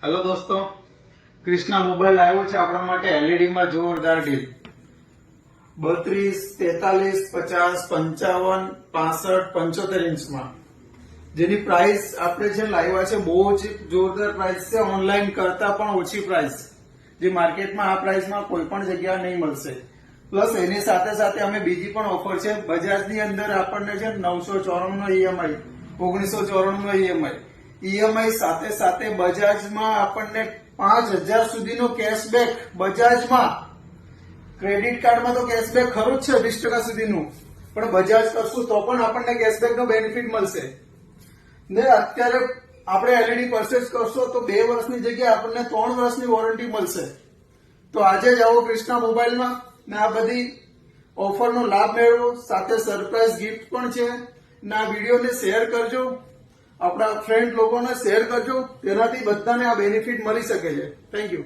Hello દોસ્તો, Krishna mobile આવ્યો છે આપણા માટે એલઈડી માં જોરદાર ડીલ 32, 43, 50, 55, 65, 75 ઇંચમાં, જેની પ્રાઇસ આપણે જે લાવ્યા છે બહુ જ જોરદાર પ્રાઇસ છે. ઓનલાઈન કરતા પણ ઓછી પ્રાઇસ, જે માર્કેટમાં આ પ્રાઇસમાં કોઈ પણ જગ્યા નહીં મળશે. પ્લસ એની સાથે સાથે અમે બીજી પણ ઓફર છે. બજાજની અંદર આપણને છે 994 નો ઈએમઆઈ, 1994 નો ઈએમઆઈ સાથે સાથે બજાજમાં આપણને 5000 સુધીનો કેશબેક. બજાજમાં ક્રેડિટ કાર્ડમાં તો કેશબેક ખરું જ છે 20% સુધીનું, પણ બજાજ કરશું તો પણ આપણને કેશબેક નો બેનિફિટ મળશે. ને અત્યારે આપણે એલઈડી પરચેસ કરશો તો 2 વર્ષની જગ્યાએ આપણને 3 વર્ષની વોરંટી મળશે. તો આજે જ આવો ક્રિષ્ના મોબાઈલમાં ને આ બધી ઓફરનો લાભ મેળવો. સાથે સરપ્રાઈઝ ગિફ્ટ પણ છે. ને આ વિડીયોને શેર કરજો, આપણા ફ્રેન્ડ લોકોને શેર કરજો, તેનાથી બધાને આ બેનિફિટ મળી શકે છે. Thank you.